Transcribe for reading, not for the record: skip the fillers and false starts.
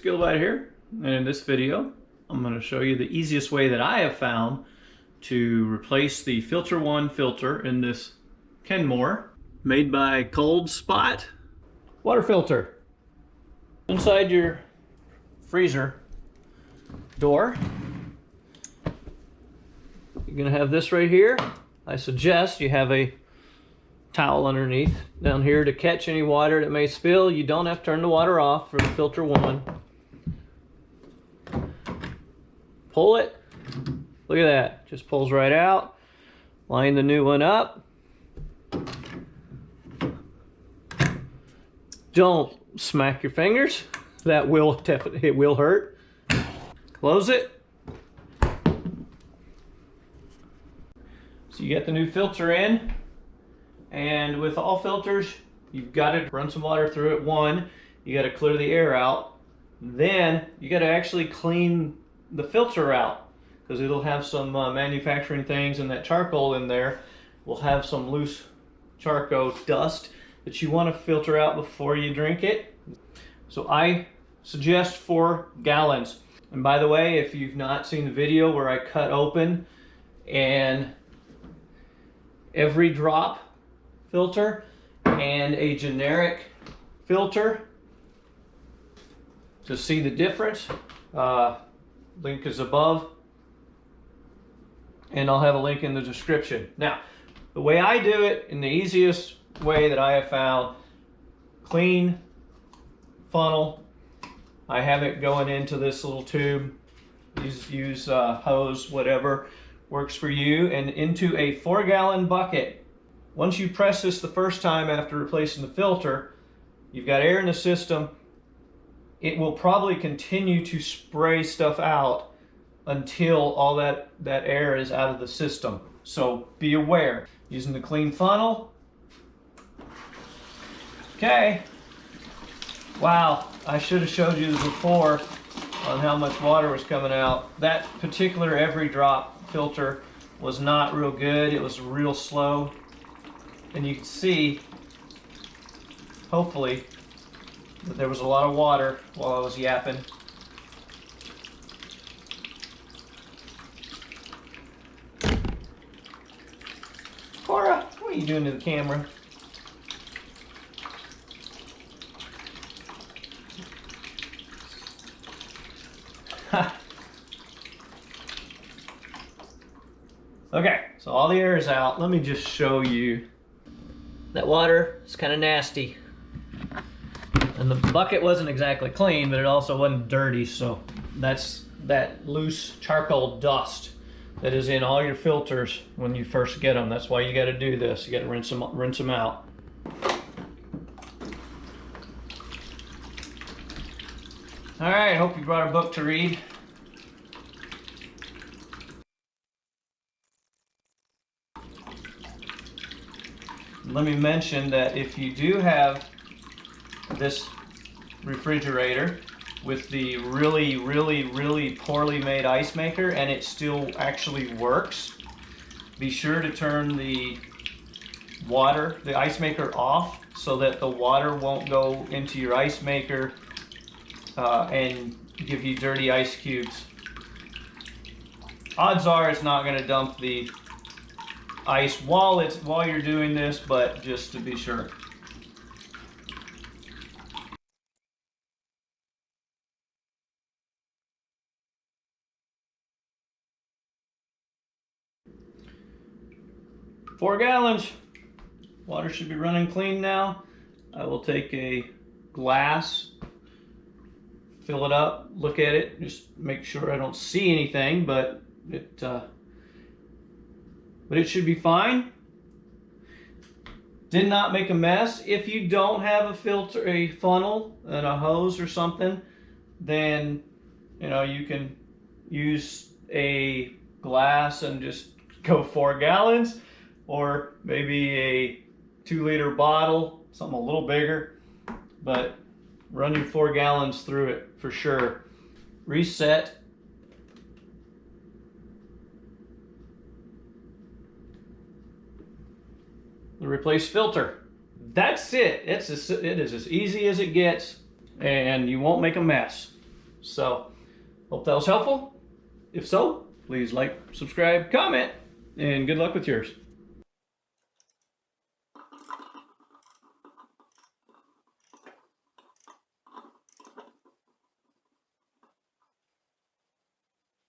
Skillbyte here, and in this video I'm going to show you the easiest way that I have found to replace the filter 1 filter in this Kenmore made by Cold Spot water filter. Inside your freezer door you're going to have this right here. I suggest you have a towel underneath down here to catch any water that may spill. You don't have to turn the water off for the filter 1. Pull it. Look at that. Just pulls right out. Line the new one up. Don't smack your fingers. That will definitely, it will hurt. Close it. So you get the new filter in. And with all filters, you've got to run some water through it. One, you got to clear the air out. Then you got to actually clean the filter out because it'll have some manufacturing things, and that charcoal in there will have some loose charcoal dust that you want to filter out before you drink it. So I suggest 4 gallons. And by the way, if you've not seen the video where I cut open and every drop filter and a generic filter to see the difference, link is above, and I'll have a link in the description. Now, the way I do it, in the easiest way that I have found, clean funnel. I have it going into this little tube. Use hose, whatever works for you, and into a 4-gallon bucket. Once you press this the first time after replacing the filter, you've got air in the system. It will probably continue to spray stuff out until all that air is out of the system. So be aware. Using the clean funnel. Okay. Wow, I should have showed you this before on how much water was coming out. That particular every drop filter was not real good. It was real slow. And you can see, hopefully, that there was a lot of water while I was yapping. Cora, what are you doing to the camera? Okay, so all the air is out. Let me just show you. That water is kind of nasty. And the bucket wasn't exactly clean, but it also wasn't dirty, so that's that loose charcoal dust that is in all your filters when you first get them. That's why you got to do this. You got to rinse them out. All right, hope you brought a book to read. Let me mention that if you do have this refrigerator with the really poorly made ice maker and it still actually works, be sure to turn the ice maker off so that the water won't go into your ice maker and give you dirty ice cubes. Odds are it's not going to dump the ice while you're doing this, but just to be sure. Four gallons. Water should be running clean now. I will take a glass, fill it up, look at it, just make sure I don't see anything, but it should be fine. Did not make a mess. If you don't have a filter, a funnel, and a hose or something, then you can use a glass and just go 4 gallons, or maybe a 2-liter bottle, something a little bigger, but run your 4 gallons through it for sure. Reset. The replace filter. That's it. It is as easy as it gets, and you won't make a mess. So, hope that was helpful. If so, please like, subscribe, comment, and good luck with yours.